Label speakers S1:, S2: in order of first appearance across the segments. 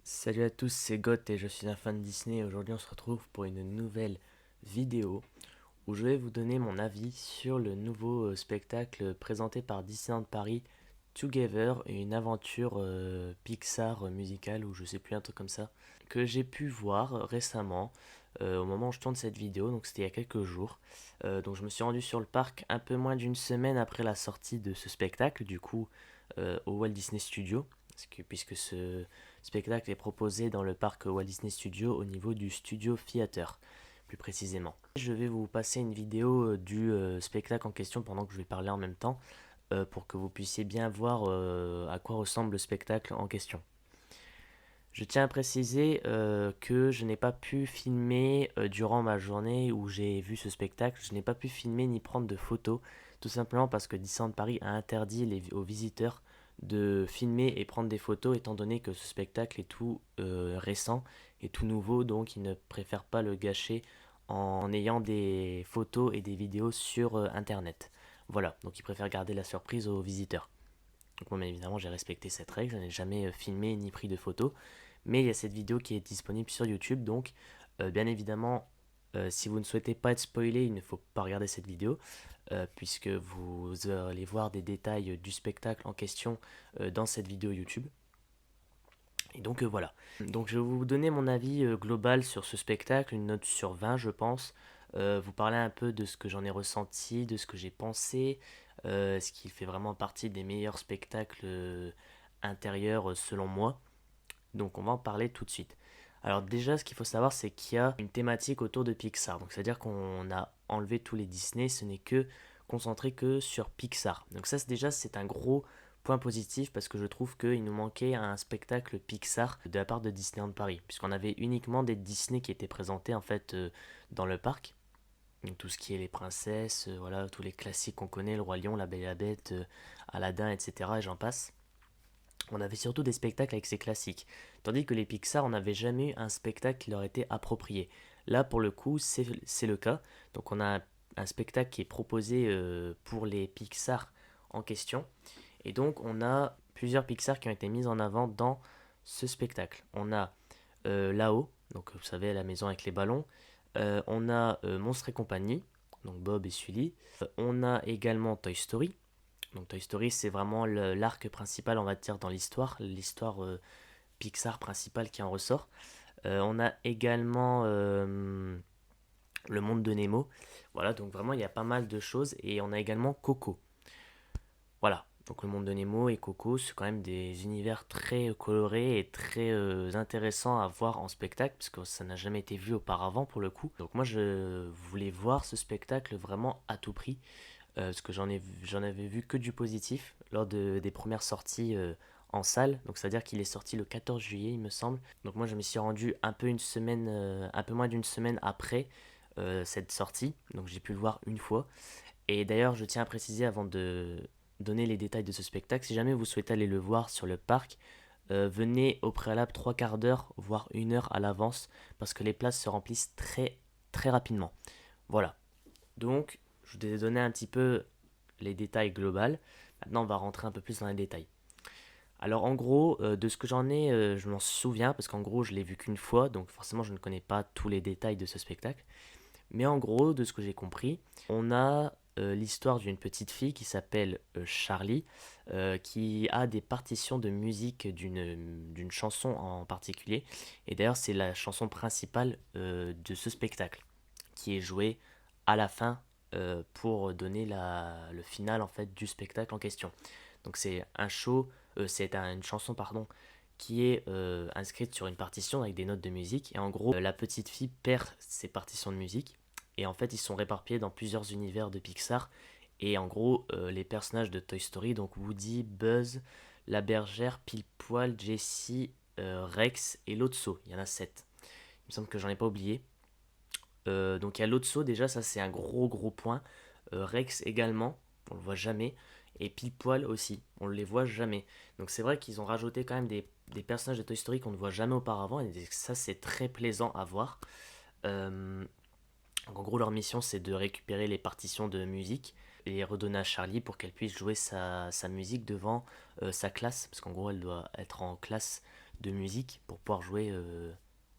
S1: Salut à tous, c'est Goth et je suis un fan de Disney. Aujourd'hui, on se retrouve pour une nouvelle vidéo où je vais vous donner mon avis sur le nouveau spectacle présenté par Disneyland Paris, Together, une aventure Pixar musicale ou je sais plus, un truc comme ça, que j'ai pu voir récemment au moment où je tourne cette vidéo, donc c'était il y a quelques jours. Donc je me suis rendu sur le parc un peu moins d'une semaine après la sortie de ce spectacle, du coup au Walt Disney Studios, puisque ce spectacle est proposé dans le parc Walt Disney Studios au niveau du Studio Theater, plus précisément. Je vais vous passer une vidéo du spectacle en question pendant que je vais parler en même temps, pour que vous puissiez bien voir à quoi ressemble le spectacle en question. Je tiens à préciser que je n'ai pas pu filmer durant ma journée où j'ai vu ce spectacle. Je n'ai pas pu filmer ni prendre de photos, tout simplement parce que Disneyland Paris a interdit aux visiteurs de filmer et prendre des photos, étant donné que ce spectacle est tout récent et tout nouveau, donc ils ne préfèrent pas le gâcher en ayant des photos et des vidéos sur Internet. Voilà, donc ils préfèrent garder la surprise aux visiteurs. Donc moi, bien évidemment, j'ai respecté cette règle, je n'ai jamais filmé ni pris de photos. Mais il y a cette vidéo qui est disponible sur YouTube, donc bien évidemment, si vous ne souhaitez pas être spoilé, il ne faut pas regarder cette vidéo, puisque vous allez voir des détails du spectacle en question dans cette vidéo YouTube. Et donc voilà. Donc je vais vous donner mon avis global sur ce spectacle, une note sur 20 je pense. Vous parler un peu de ce que j'en ai ressenti, de ce que j'ai pensé, ce qui fait vraiment partie des meilleurs spectacles intérieurs selon moi. Donc on va en parler tout de suite. Alors déjà, ce qu'il faut savoir, c'est qu'il y a une thématique autour de Pixar. Donc c'est-à-dire qu'on a enlevé tous les Disney, ce n'est que concentré que sur Pixar. Donc ça, déjà, c'est un gros point positif parce que je trouve qu'il nous manquait un spectacle Pixar de la part de Disneyland Paris, puisqu'on avait uniquement des Disney qui étaient présentés en fait dans le parc. Donc tout ce qui est les princesses, voilà, tous les classiques qu'on connaît, le Roi Lion, la Belle et la Bête, Aladdin, etc. Et j'en passe. On avait surtout des spectacles avec ces classiques. Tandis que les Pixar, on n'avait jamais eu un spectacle qui leur était approprié. Là, pour le coup, c'est le cas. Donc on a un spectacle qui est proposé pour les Pixar en question. Et donc on a plusieurs Pixar qui ont été mis en avant dans ce spectacle. On a là-haut, donc vous savez, la maison avec les ballons. On a Monstres et compagnie, donc Bob et Sully. On a également Toy Story. Donc Toy Story, c'est vraiment l'arc principal, on va dire, dans l'histoire Pixar principale qui en ressort. On a également le monde de Nemo. Voilà, donc vraiment, il y a pas mal de choses. Et on a également Coco. Voilà, donc le monde de Nemo et Coco, c'est quand même des univers très colorés et très intéressants à voir en spectacle, parce que ça n'a jamais été vu auparavant pour le coup. Donc moi, je voulais voir ce spectacle vraiment à tout prix. Parce que j'en avais vu que du positif lors des premières sorties en salle. Donc c'est-à-dire qu'il est sorti le 14 juillet, il me semble. Donc moi je me suis rendu un peu moins d'une semaine après cette sortie. Donc j'ai pu le voir une fois. Et d'ailleurs je tiens à préciser avant de donner les détails de ce spectacle, si jamais vous souhaitez aller le voir sur le parc, venez au préalable 3 quarts d'heure, voire 1 heure à l'avance, parce que les places se remplissent très très rapidement. Voilà. Donc, je vous ai donné un petit peu les détails globaux. Maintenant, on va rentrer un peu plus dans les détails. Alors, en gros, de ce que j'en ai, je m'en souviens, parce qu'en gros, je l'ai vu qu'une fois, donc forcément, je ne connais pas tous les détails de ce spectacle. Mais en gros, de ce que j'ai compris, on a l'histoire d'une petite fille qui s'appelle Charlie, qui a des partitions de musique d'une chanson en particulier. Et d'ailleurs, c'est la chanson principale de ce spectacle, qui est jouée à la fin pour donner le final en fait du spectacle en question. Donc c'est un show, une chanson pardon, qui est inscrite sur une partition avec des notes de musique. Et en gros, la petite fille perd ses partitions de musique. Et en fait, ils sont réparpillés dans plusieurs univers de Pixar. Et en gros, les personnages de Toy Story, donc Woody, Buzz, la bergère, Pile Poil, Jessie, Rex et Lotso. Il y en a 7. Il me semble que j'en ai pas oublié. Donc il y a Lotso, déjà, ça c'est un gros gros point. Rex également, on le voit jamais. Et Pile Poil aussi, on les voit jamais. Donc c'est vrai qu'ils ont rajouté quand même des personnages de Toy Story qu'on ne voit jamais auparavant. Et ça c'est très plaisant à voir. Euh, donc en gros leur mission c'est de récupérer les partitions de musique et les redonner à Charlie pour qu'elle puisse jouer sa musique devant sa classe. Parce qu'en gros elle doit être en classe de musique pour pouvoir jouer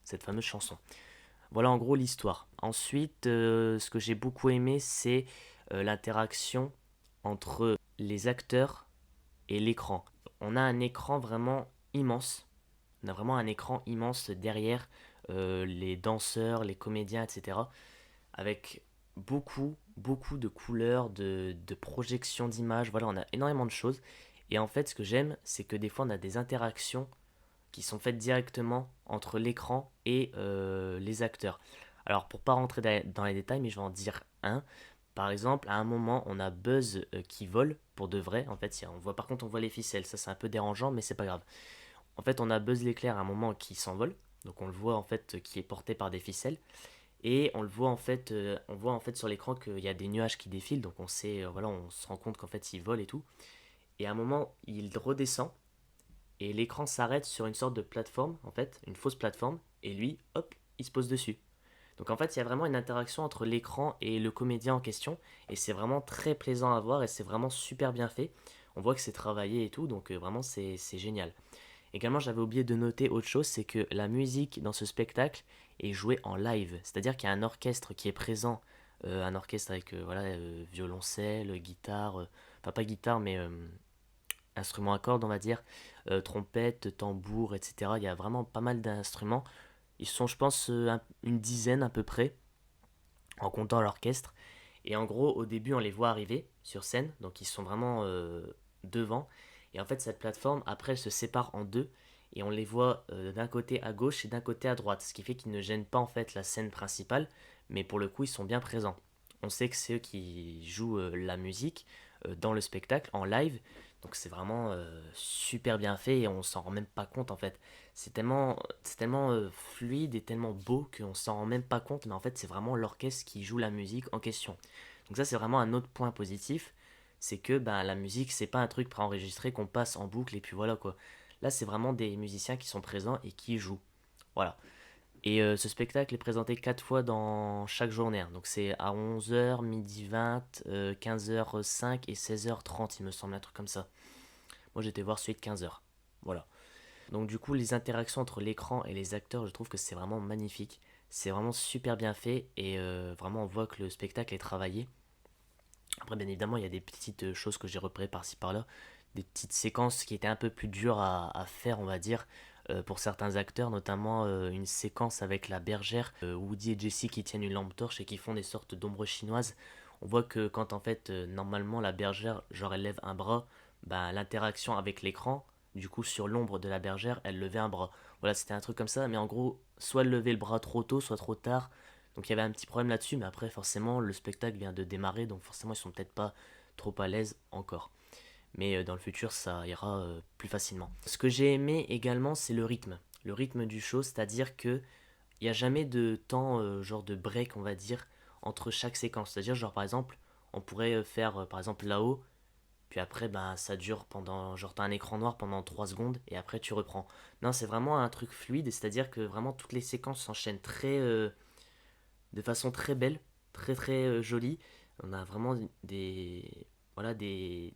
S1: cette fameuse chanson. Voilà en gros l'histoire. Ensuite, ce que j'ai beaucoup aimé, c'est l'interaction entre les acteurs et l'écran. On a un écran vraiment immense. On a vraiment un écran immense derrière les danseurs, les comédiens, etc. Avec beaucoup de couleurs, de projections d'images. Voilà, on a énormément de choses. Et en fait, ce que j'aime, c'est que des fois, on a des interactions qui sont faites directement entre l'écran et les acteurs. Alors, pour pas rentrer dans les détails, mais je vais en dire un. Par exemple, à un moment, on a Buzz qui vole pour de vrai. En fait, on voit, par contre, on voit les ficelles. Ça, c'est un peu dérangeant, mais c'est pas grave. En fait, on a Buzz l'éclair à un moment qui s'envole. Donc, on le voit en fait qui est porté par des ficelles. Et on le voit en fait, on voit en fait sur l'écran qu'il y a des nuages qui défilent. Donc, on sait, voilà, on se rend compte qu'en fait, il vole et tout. Et à un moment, il redescend et l'écran s'arrête sur une sorte de plateforme, en fait, une fausse plateforme, et lui, hop, il se pose dessus. Donc en fait, il y a vraiment une interaction entre l'écran et le comédien en question, et c'est vraiment très plaisant à voir, et c'est vraiment super bien fait. On voit que c'est travaillé et tout, donc vraiment c'est génial. Également, j'avais oublié de noter autre chose, c'est que la musique dans ce spectacle est jouée en live, c'est-à-dire qu'il y a un orchestre qui est présent, un orchestre avec voilà, violoncelle, guitare, enfin pas guitare, mais instruments à cordes, on va dire, trompette, tambour, etc. Il y a vraiment pas mal d'instruments. Ils sont, je pense, une dizaine à peu près, en comptant l'orchestre. Et en gros, au début, on les voit arriver sur scène, donc ils sont vraiment devant. Et en fait, cette plateforme, après, elle se sépare en deux, et on les voit d'un côté à gauche et d'un côté à droite, ce qui fait qu'ils ne gênent pas en fait la scène principale, mais pour le coup, ils sont bien présents. On sait que c'est eux qui jouent la musique dans le spectacle en live, donc c'est vraiment super bien fait et on s'en rend même pas compte en fait. C'est tellement fluide et tellement beau qu'on s'en rend même pas compte, mais en fait c'est vraiment l'orchestre qui joue la musique en question. Donc ça c'est vraiment un autre point positif, c'est que ben, la musique c'est pas un truc préenregistré qu'on passe en boucle et puis voilà quoi. Là c'est vraiment des musiciens qui sont présents et qui jouent. Voilà. Et ce spectacle est présenté 4 fois dans chaque journée, hein. Donc c'est à 11 h, midi 20, 15 h 05 et 16 h 30 il me semble, un truc comme ça. Moi j'étais voir celui de 15 h. Voilà. Donc du coup les interactions entre l'écran et les acteurs, je trouve que c'est vraiment magnifique. C'est vraiment super bien fait et vraiment on voit que le spectacle est travaillé. Après bien évidemment il y a des petites choses que j'ai repérées par-ci par-là. Des petites séquences qui étaient un peu plus dures à faire on va dire pour certains acteurs, notamment une séquence avec la bergère, Woody et Jessie qui tiennent une lampe torche et qui font des sortes d'ombres chinoises. On voit que quand en fait normalement la bergère genre elle lève un bras, bah, l'interaction avec l'écran, du coup sur l'ombre de la bergère elle levait un bras. Voilà, c'était un truc comme ça, mais en gros soit elle levait le bras trop tôt, soit trop tard. Donc il y avait un petit problème là-dessus, mais après forcément le spectacle vient de démarrer, donc forcément ils sont peut-être pas trop à l'aise encore. Mais dans le futur ça ira plus facilement. Ce que j'ai aimé également c'est le rythme. Le rythme du show, c'est-à-dire que il n'y a jamais de temps, genre de break, on va dire, entre chaque séquence. C'est-à-dire, genre par exemple, on pourrait faire par exemple là-haut, puis après, ben, ça dure pendant. Genre, t'as un écran noir pendant 3 secondes, et après tu reprends. Non, c'est vraiment un truc fluide, c'est-à-dire que vraiment toutes les séquences s'enchaînent de façon très belle, très jolie. On a vraiment des. Voilà, des.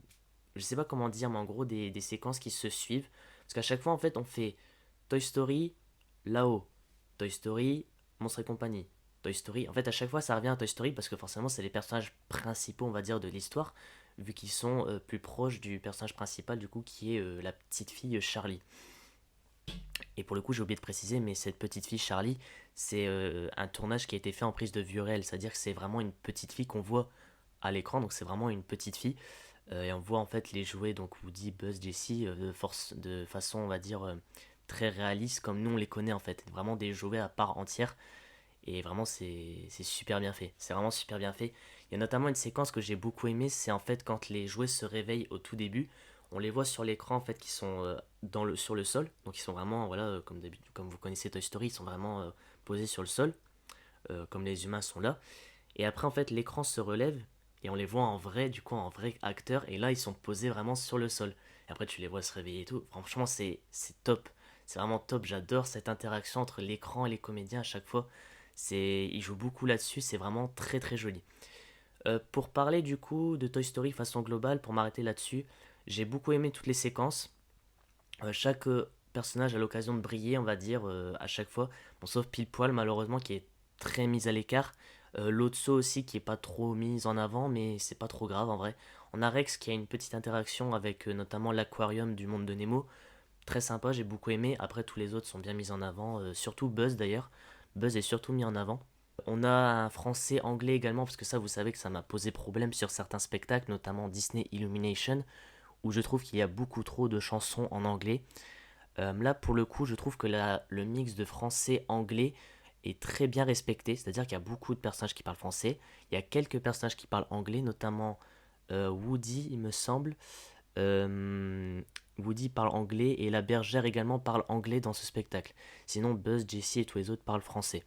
S1: Je sais pas comment dire, mais en gros, des séquences qui se suivent. Parce qu'à chaque fois, en fait, on fait Toy Story là-haut, Toy Story, Monstres et compagnie, Toy Story. En fait, à chaque fois, ça revient à Toy Story parce que forcément, c'est les personnages principaux, on va dire, de l'histoire, vu qu'ils sont plus proches du personnage principal, du coup, qui est la petite fille Charlie. Et pour le coup, j'ai oublié de préciser, mais cette petite fille Charlie, c'est un tournage qui a été fait en prise de vue réelle, c'est-à-dire que c'est vraiment une petite fille qu'on voit à l'écran, donc c'est vraiment une petite fille. Et on voit en fait les jouets, donc Woody, Buzz, Jessie, de façon, on va dire, très réaliste, comme nous on les connaît en fait. Vraiment des jouets à part entière. Et vraiment, c'est super bien fait. C'est vraiment super bien fait. Il y a notamment une séquence que j'ai beaucoup aimée, c'est en fait quand les jouets se réveillent au tout début. On les voit sur l'écran en fait qui sont sur le sol. Donc ils sont vraiment, voilà, comme vous connaissez Toy Story, ils sont vraiment posés sur le sol, comme les humains sont là. Et après, en fait, l'écran se relève et on les voit en vrai, du coup, en vrai acteur. Et là, ils sont posés vraiment sur le sol. Et après, tu les vois se réveiller et tout. Franchement, c'est top. C'est vraiment top. J'adore cette interaction entre l'écran et les comédiens à chaque fois. Ils jouent beaucoup là-dessus. C'est vraiment très joli. Pour parler du coup de Toy Story façon globale, pour m'arrêter là-dessus, j'ai beaucoup aimé toutes les séquences. Chaque personnage a l'occasion de briller, on va dire, à chaque fois. Bon, sauf Pile Poil, malheureusement, qui est très mise à l'écart. Lotso aussi, qui est pas trop mise en avant, mais c'est pas trop grave en vrai. On a Rex qui a une petite interaction avec notamment l'aquarium du monde de Nemo. Très sympa, j'ai beaucoup aimé. Après, tous les autres sont bien mis en avant, surtout Buzz d'ailleurs. Buzz est surtout mis en avant. On a un français anglais également, parce que ça, vous savez que ça m'a posé problème sur certains spectacles, notamment Disney Illumination, où je trouve qu'il y a beaucoup trop de chansons en anglais. Là, pour le coup, je trouve que le mix de français-anglais est très bien respecté, c'est-à-dire qu'il y a beaucoup de personnages qui parlent français, il y a quelques personnages qui parlent anglais, notamment Woody, il me semble. Euh, Woody parle anglais et la bergère également parle anglais dans ce spectacle. Sinon, Buzz, Jessie et tous les autres parlent français.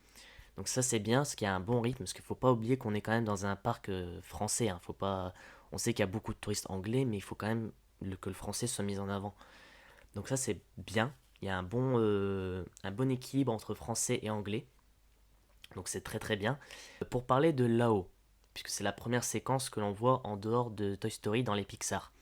S1: Donc ça c'est bien, ce qui a un bon rythme, parce qu'il faut pas oublier qu'on est quand même dans un parc français. Hein. Faut pas... On sait qu'il y a beaucoup de touristes anglais, mais il faut quand même que le français soit mis en avant. Donc ça c'est bien. Il y a un bon équilibre entre français et anglais. Donc c'est très très bien. Pour parler de là-haut, puisque c'est la première séquence que l'on voit en dehors de Toy Story dans les Pixar.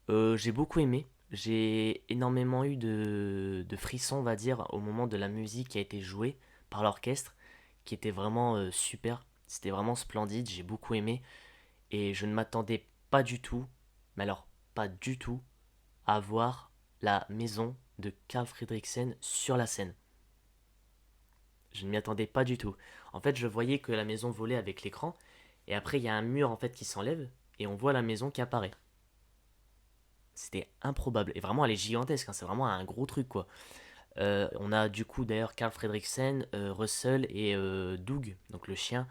S1: J'ai beaucoup aimé. J'ai énormément eu de frissons, on va dire, au moment de la musique qui a été jouée par l'orchestre, qui était vraiment super. C'était vraiment splendide, j'ai beaucoup aimé. Et je ne m'attendais pas du tout, mais alors pas du tout, à voir la maison de Carl Friedrichsen sur la scène. Je ne m'y attendais pas du tout. En fait, je voyais que la maison volait avec l'écran, et après il y a un mur en fait qui s'enlève, et on voit la maison qui apparaît. C'était improbable. Et vraiment, elle est gigantesque, hein, c'est vraiment un gros truc quoi. On a du coup d'ailleurs Carl Fredricksen, Russell et Doug, donc le chien,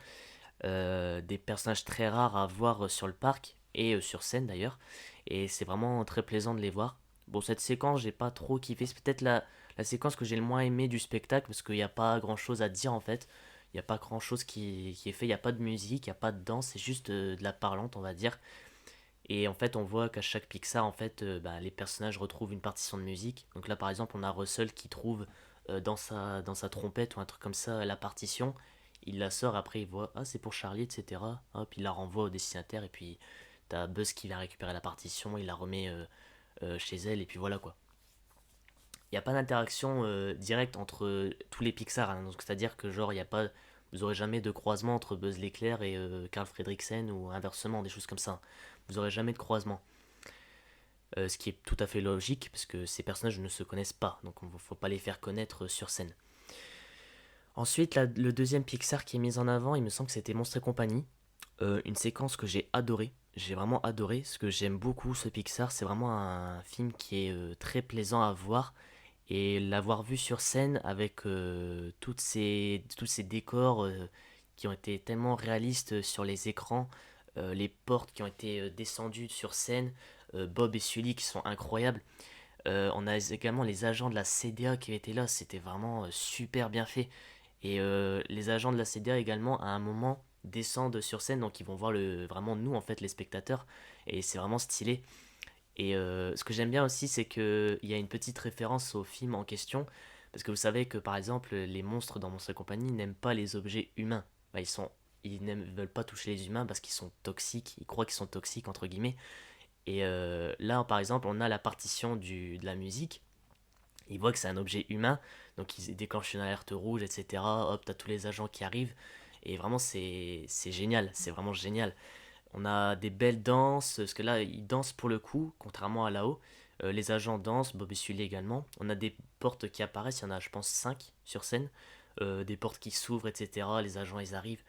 S1: des personnages très rares à voir sur le parc et sur scène d'ailleurs. Et c'est vraiment très plaisant de les voir. Bon, cette séquence, j'ai pas trop kiffé. C'est peut-être la séquence que j'ai le moins aimé du spectacle parce qu'il n'y a pas grand chose à dire en fait. Il n'y a pas grand chose qui est fait. Il n'y a pas de musique, il n'y a pas de danse. C'est juste de la parlante, on va dire. Et en fait, on voit qu'à chaque Pixar, en fait, bah, les personnages retrouvent une partition de musique. Donc là, par exemple, on a Russell qui trouve dans sa trompette ou un truc comme ça la partition. Il la sort, après il voit, ah, c'est pour Charlie, etc. Hop, il la renvoie au destinataire. Et puis, t'as Buzz qui vient récupérer la partition, il la remet chez elle. Et puis voilà quoi. Il n'y a pas d'interaction directe entre tous les Pixar. Hein. Donc c'est-à-dire que, genre, il y a pas. Vous aurez jamais de croisement entre Buzz l'éclair et Carl Fredricksen ou inversement, des choses comme ça. Vous aurez jamais de croisement. Ce qui est tout à fait logique, parce que ces personnages ne se connaissent pas, donc il ne faut pas les faire connaître sur scène. Ensuite, le deuxième Pixar qui est mis en avant, il me semble que c'était Monstres et compagnie. Une séquence que j'ai adorée. J'ai vraiment adoré, parce que j'aime beaucoup ce Pixar. C'est vraiment un film qui est très plaisant à voir. Et l'avoir vu sur scène avec tous ces décors qui ont été tellement réalistes sur les écrans, les portes qui ont été descendues sur scène, Bob et Sully qui sont incroyables. On a également les agents de la CDA qui étaient là, c'était vraiment super bien fait. Et les agents de la CDA également, à un moment, descendent sur scène, donc ils vont voir vraiment nous, en fait, les spectateurs. Et c'est vraiment stylé. Et ce que j'aime bien aussi, c'est qu'il y a une petite référence au film en question. Parce que vous savez que, par exemple, les monstres dans Monstres et compagnie n'aiment pas les objets humains. Bah, ils veulent pas toucher les humains parce qu'ils sont toxiques. Ils croient qu'ils sont toxiques, entre guillemets. Et là, par exemple, on a la partition de la musique. Ils voient que c'est un objet humain, donc ils déclenchent une alerte rouge, etc. Hop, t'as tous les agents qui arrivent. Et vraiment, c'est génial, c'est vraiment génial. On a des belles danses, parce que là, ils dansent pour le coup, contrairement à là-haut. Les agents dansent, Bob et Sully également. On a des portes qui apparaissent, il y en a, je pense, 5 sur scène. Des portes qui s'ouvrent, etc. Les agents, ils arrivent.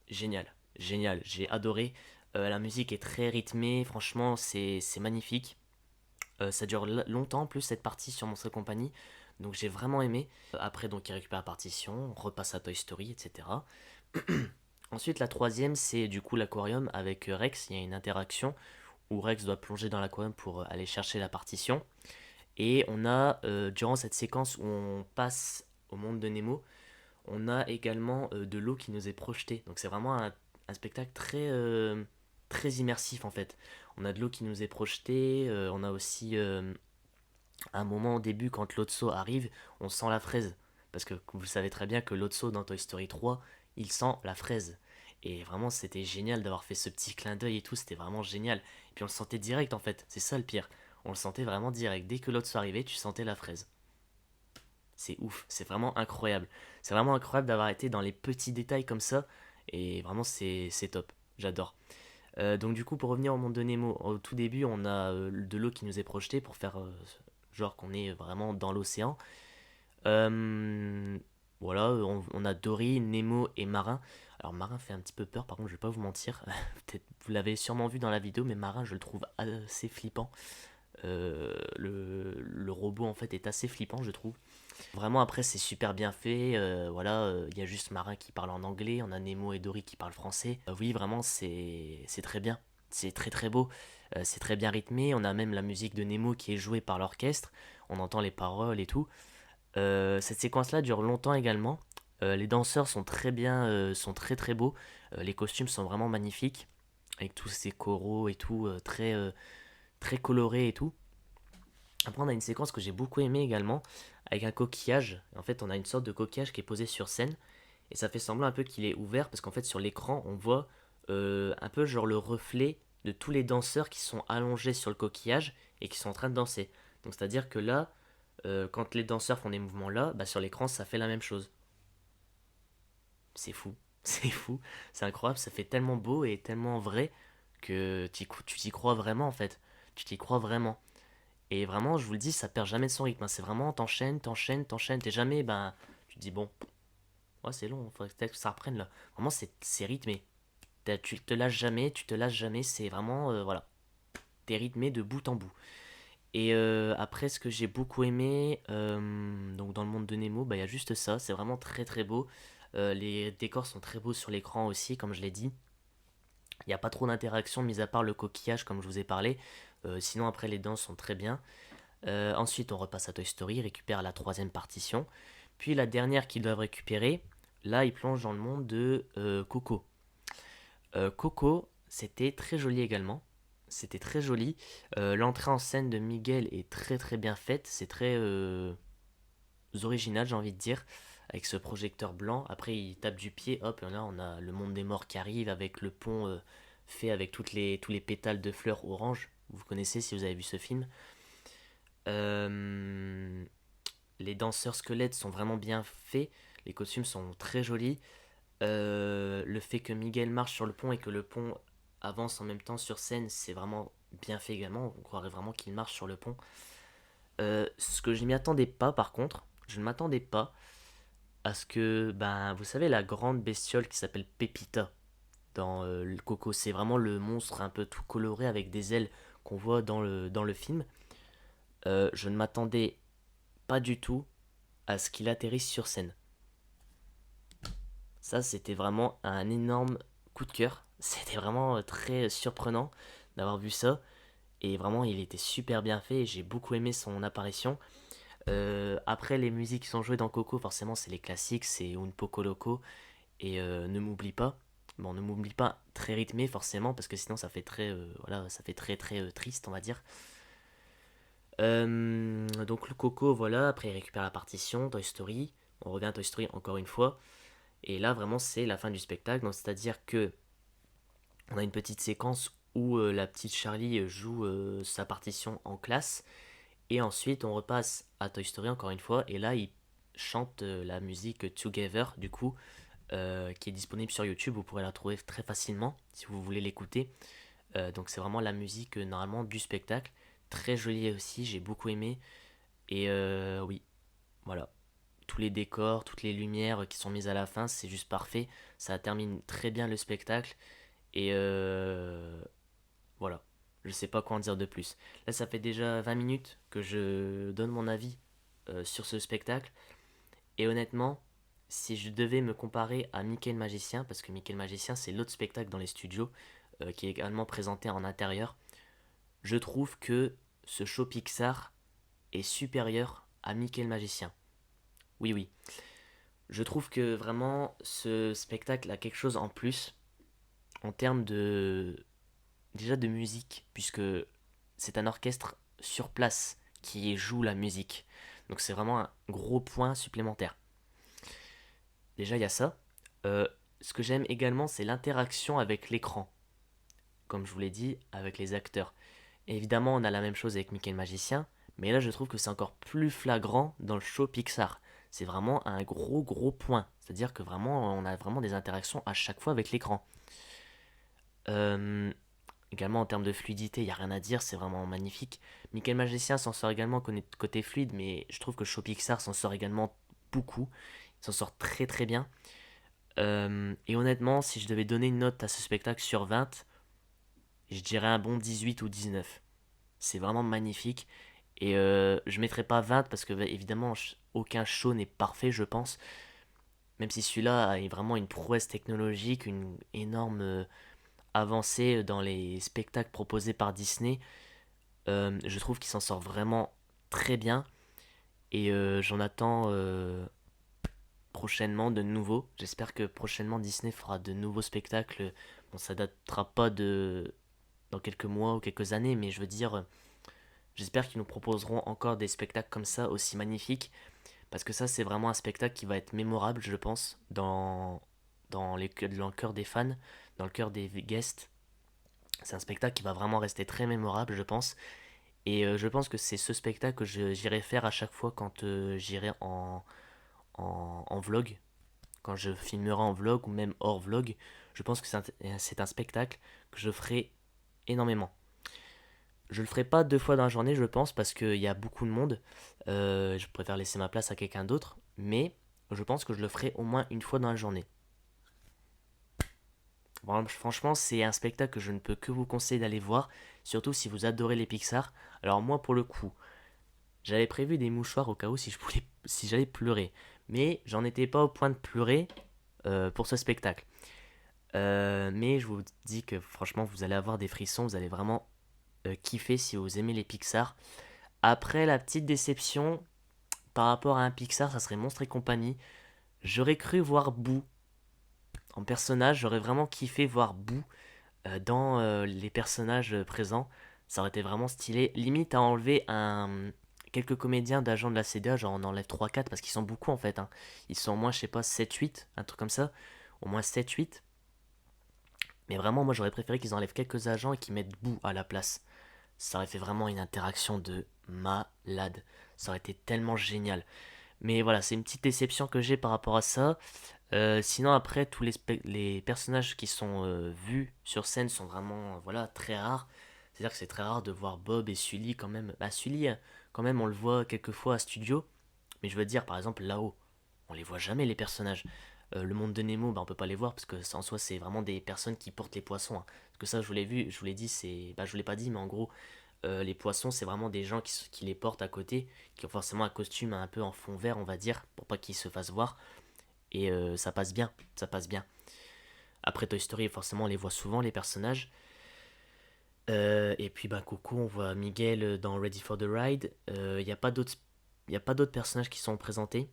S1: Génial, génial, j'ai adoré. La musique est très rythmée, franchement, c'est magnifique. Ça dure longtemps en plus cette partie sur Monster Company, donc j'ai vraiment aimé. Après, donc il récupère la partition, on repasse à Toy Story, etc. Ensuite, la troisième, c'est du coup l'aquarium avec Rex. Il y a une interaction où Rex doit plonger dans l'aquarium pour aller chercher la partition. Et on a, durant cette séquence où on passe au monde de Nemo, on a également de l'eau qui nous est projetée. Donc c'est vraiment un spectacle très immersif en fait. On a de l'eau qui nous est projetée, on a aussi un moment au début quand Lotso arrive, on sent la fraise. Parce que vous savez très bien que Lotso dans Toy Story 3, il sent la fraise. Et vraiment c'était génial d'avoir fait ce petit clin d'œil et tout, c'était vraiment génial. Et puis on le sentait direct en fait, c'est ça le pire. On le sentait vraiment direct. Dès que l'autre soit arrivé, tu sentais la fraise. C'est ouf, c'est vraiment incroyable. C'est vraiment incroyable d'avoir été dans les petits détails comme ça. Et vraiment, c'est top. J'adore. Donc du coup, pour revenir au monde de Nemo, au tout début, on a de l'eau qui nous est projetée pour faire genre qu'on est vraiment dans l'océan. Euh, voilà, on a Dory, Nemo et Marin. Alors Marin fait un petit peu peur, par contre je vais pas vous mentir. Peut-être vous l'avez sûrement vu dans la vidéo, mais Marin je le trouve assez flippant. Le robot en fait est assez flippant je trouve. Vraiment après c'est super bien fait. Voilà, il y a juste Marin qui parle en anglais, on a Nemo et Dory qui parlent français. Oui vraiment c'est très bien, c'est très très beau. C'est très bien rythmé, on a même la musique de Nemo qui est jouée par l'orchestre, on entend les paroles et tout. Cette séquence-là dure longtemps également. Les danseurs sont très bien, sont très très beaux. Les costumes sont vraiment magnifiques, avec tous ces coraux et tout, très colorés et tout. Après, on a une séquence que j'ai beaucoup aimée également, avec un coquillage. En fait, on a une sorte de coquillage qui est posé sur scène, et ça fait semblant un peu qu'il est ouvert, parce qu'en fait, sur l'écran, on voit un peu genre le reflet de tous les danseurs qui sont allongés sur le coquillage et qui sont en train de danser. Donc, c'est-à-dire que là, quand les danseurs font des mouvements là, bah, sur l'écran, ça fait la même chose. C'est fou, c'est fou, c'est incroyable, ça fait tellement beau et tellement vrai que tu t'y crois vraiment en fait. Tu t'y crois vraiment. Et vraiment, je vous le dis, ça perd jamais de son rythme, hein. C'est vraiment, t'enchaînes, t'enchaînes, t'enchaînes. T'es jamais, ben, tu te dis, bon, ouais, c'est long, faudrait peut-être que ça reprenne là. Vraiment, c'est rythmé. Tu te lâches jamais, tu te lâches jamais. C'est vraiment, voilà, t'es rythmé de bout en bout. Et après, ce que j'ai beaucoup aimé, donc dans le monde de Nemo, bah, il y a juste ça. C'est vraiment très très beau. Les décors sont très beaux sur l'écran aussi, comme je l'ai dit. Il n'y a pas trop d'interaction, mis à part le coquillage, comme je vous ai parlé. Sinon, après, les danses sont très bien. Ensuite, on repasse à Toy Story, récupère la troisième partition. Puis la dernière qu'ils doivent récupérer, là, ils plongent dans le monde de Coco. Coco, c'était très joli également. C'était très joli. L'entrée en scène de Miguel est très très bien faite. C'est très original, j'ai envie de dire. Avec ce projecteur blanc. Après, il tape du pied. Hop, et là, on a le monde des morts qui arrive avec le pont fait avec tous les pétales de fleurs orange. Vous connaissez si vous avez vu ce film. Euh, les danseurs squelettes sont vraiment bien faits. Les costumes sont très jolis. Le fait que Miguel marche sur le pont et que le pont avance en même temps sur scène, c'est vraiment bien fait également. On croirait vraiment qu'il marche sur le pont. Ce que je ne m'y attendais pas par contre, je ne m'attendais pas à ce que, ben, vous savez, la grande bestiole qui s'appelle Pepita dans le Coco, c'est vraiment le monstre un peu tout coloré avec des ailes qu'on voit dans le film. Je ne m'attendais pas du tout à ce qu'il atterrisse sur scène. Ça, c'était vraiment un énorme coup de cœur. C'était vraiment très surprenant d'avoir vu ça. Et vraiment, il était super bien fait et j'ai beaucoup aimé son apparition. Après, les musiques qui sont jouées dans Coco, forcément, c'est les classiques, c'est Un Poco Loco et Ne m'oublie pas. Bon, Ne m'oublie pas, très rythmé forcément, parce que sinon ça fait très, voilà, ça fait très très triste, on va dire. Donc le Coco, voilà, après il récupère la partition, Toy Story. On revient à Toy Story encore une fois. Et là, vraiment, c'est la fin du spectacle. Donc, c'est-à-dire que on a une petite séquence où la petite Charlie joue sa partition en classe. Et ensuite, on repasse à Toy Story encore une fois. Et là, il chante la musique Together, du coup, qui est disponible sur YouTube. Vous pourrez la trouver très facilement si vous voulez l'écouter. Donc, c'est vraiment la musique normalement du spectacle. Très jolie aussi, j'ai beaucoup aimé. Et oui, voilà. Tous les décors, toutes les lumières qui sont mises à la fin, c'est juste parfait. Ça termine très bien le spectacle. Et voilà. Je sais pas quoi en dire de plus. Là, ça fait déjà 20 minutes que je donne mon avis sur ce spectacle. Et honnêtement, si je devais me comparer à Mickey le Magicien, parce que Mickey le Magicien, c'est l'autre spectacle dans les studios, qui est également présenté en intérieur, je trouve que ce show Pixar est supérieur à Mickey le Magicien. Oui, oui. Je trouve que vraiment ce spectacle a quelque chose en plus en termes de déjà de musique, puisque c'est un orchestre sur place qui joue la musique. Donc c'est vraiment un gros point supplémentaire. Déjà il y a ça. Euh, Ce que j'aime également c'est l'interaction avec l'écran, comme je vous l'ai dit, avec les acteurs. Et évidemment, on a la même chose avec Mickey le magicien, mais là je trouve que c'est encore plus flagrant dans le show Pixar. C'est vraiment un gros gros point. C'est-à-dire que vraiment, on a vraiment des interactions à chaque fois avec l'écran. Euh, Également en termes de fluidité, il n'y a rien à dire, c'est vraiment magnifique. Mickey le magicien s'en sort également côté fluide, mais je trouve que le show Pixar s'en sort également beaucoup. Il s'en sort très très bien. Et honnêtement, si je devais donner une note à ce spectacle sur 20, je dirais un bon 18 ou 19. C'est vraiment magnifique. Et je mettrai pas 20 parce que bah, évidemment aucun show n'est parfait, je pense. Même si celui-là est vraiment une prouesse technologique, une énorme avancée dans les spectacles proposés par Disney. Je trouve qu'il s'en sort vraiment très bien. Et j'en attends prochainement de nouveaux. J'espère que prochainement Disney fera de nouveaux spectacles. Bon, ça datera pas de dans quelques mois ou quelques années, mais je veux dire, j'espère qu'ils nous proposeront encore des spectacles comme ça aussi magnifiques. Parce que ça, c'est vraiment un spectacle qui va être mémorable, je pense, dans le cœur des fans, dans le cœur des guests. C'est un spectacle qui va vraiment rester très mémorable, je pense. Et je pense que c'est ce spectacle que j'irai faire à chaque fois quand j'irai en vlog, quand je filmerai en vlog ou même hors vlog. Je pense que c'est un spectacle que je ferai énormément. Je le ferai pas deux fois dans la journée, je pense, parce qu'il y a beaucoup de monde. Je préfère laisser ma place à quelqu'un d'autre, mais je pense que je le ferai au moins une fois dans la journée. Bon, franchement, c'est un spectacle que je ne peux que vous conseiller d'aller voir, surtout si vous adorez les Pixar. Alors moi, pour le coup, j'avais prévu des mouchoirs au cas où si j'allais pleurer, mais j'en étais pas au point de pleurer pour ce spectacle. Mais je vous dis que franchement, vous allez avoir des frissons, vous allez vraiment kiffer si vous aimez les Pixar. Après, la petite déception par rapport à un Pixar, ça serait Monstres et compagnie. J'aurais cru voir Boo en personnage, j'aurais vraiment kiffé voir Boo dans les personnages présents. Ça aurait été vraiment stylé. Limite à enlever quelques comédiens d'agents de la CDA, genre on enlève trois quatre parce qu'ils sont beaucoup en fait, hein. Ils sont au moins, je sais pas, 7-8, un truc comme ça. Au moins 7-8. Mais vraiment, moi j'aurais préféré qu'ils enlèvent quelques agents et qu'ils mettent Boo à la place. Ça aurait fait vraiment une interaction de malade. Ça aurait été tellement génial. Mais voilà, c'est une petite déception que j'ai par rapport à ça. Sinon, après, tous les personnages qui sont vus sur scène sont vraiment voilà, très rares. C'est-à-dire que c'est très rare de voir Bob et Sully quand même. Bah, Sully, quand même, on le voit quelques fois à studio. Mais je veux dire, par exemple, là-haut, on les voit jamais, les personnages. Le monde de Nemo, bah, on peut pas les voir parce que en soi, c'est vraiment des personnes qui portent les poissons, hein. Parce que ça, je vous l'ai dit, bah, je vous l'ai pas dit, mais en gros, les poissons, c'est vraiment des gens qui les portent à côté, qui ont forcément un costume un peu en fond vert, on va dire, pour pas qu'ils se fassent voir. Et ça passe bien, ça passe bien. Après Toy Story, forcément, on les voit souvent, les personnages. Et puis, bah, Coco, on voit Miguel dans Ready for the Ride. Il n'y a pas d'autres. Il n'y a pas d'autres personnages qui sont présentés.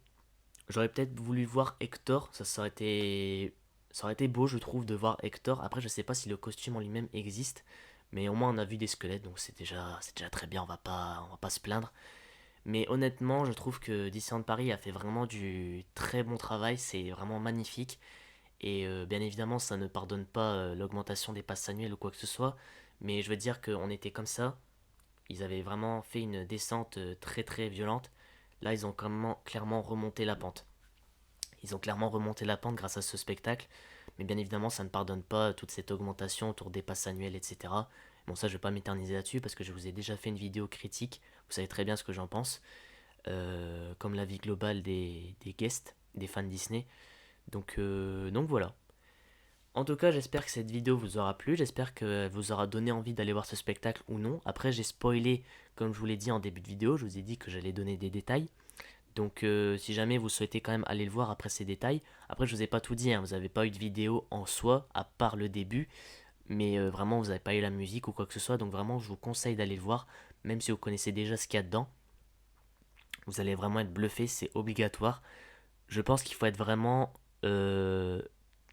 S1: J'aurais peut-être voulu voir Hector, ça aurait été beau, je trouve, de voir Hector. Après, je sais pas si le costume en lui-même existe, mais au moins on a vu des squelettes, donc c'est déjà très bien, on va pas se plaindre. Mais honnêtement, je trouve que Disneyland Paris a fait vraiment du très bon travail, c'est vraiment magnifique. Et bien évidemment, ça ne pardonne pas l'augmentation des passes annuelles ou quoi que ce soit, mais je veux dire qu'on était comme ça. Ils avaient vraiment fait une descente très très violente. Là, ils ont clairement remonté la pente. Ils ont clairement remonté la pente grâce à ce spectacle. Mais bien évidemment, ça ne pardonne pas toute cette augmentation autour des passes annuelles, etc. Bon, ça, je ne vais pas m'éterniser là-dessus parce que je vous ai déjà fait une vidéo critique. Vous savez très bien ce que j'en pense. Comme l'avis global des guests, des fans Disney. Donc voilà. En tout cas, j'espère que cette vidéo vous aura plu. J'espère qu'elle vous aura donné envie d'aller voir ce spectacle ou non. Après, j'ai spoilé, comme je vous l'ai dit en début de vidéo. Je vous ai dit que j'allais donner des détails. Donc si jamais vous souhaitez quand même aller le voir après ces détails, après je vous ai pas tout dit, hein, vous n'avez pas eu de vidéo en soi, à part le début, mais vraiment vous n'avez pas eu la musique ou quoi que ce soit, donc vraiment je vous conseille d'aller le voir, même si vous connaissez déjà ce qu'il y a dedans, vous allez vraiment être bluffé, c'est obligatoire. Je pense qu'il faut être vraiment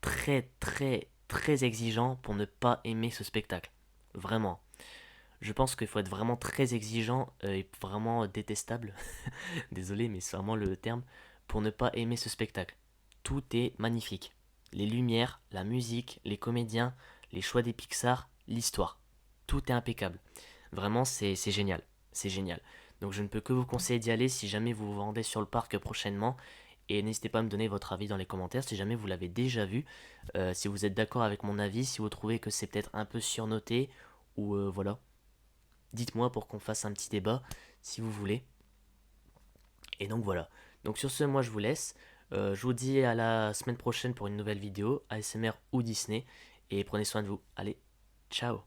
S1: très très très exigeant pour ne pas aimer ce spectacle, vraiment. Je pense qu'il faut être vraiment très exigeant et vraiment détestable, désolé mais c'est vraiment le terme, pour ne pas aimer ce spectacle. Tout est magnifique. Les lumières, la musique, les comédiens, les choix des Pixar, l'histoire. Tout est impeccable. Vraiment, c'est génial. C'est génial. Donc je ne peux que vous conseiller d'y aller si jamais vous vous rendez sur le parc prochainement. Et n'hésitez pas à me donner votre avis dans les commentaires si jamais vous l'avez déjà vu. Si vous êtes d'accord avec mon avis, si vous trouvez que c'est peut-être un peu surnoté, ou voilà. Dites-moi pour qu'on fasse un petit débat si vous voulez. Et donc voilà. Donc sur ce, moi je vous laisse. Je vous dis à la semaine prochaine pour une nouvelle vidéo, ASMR ou Disney. Et prenez soin de vous. Allez, ciao.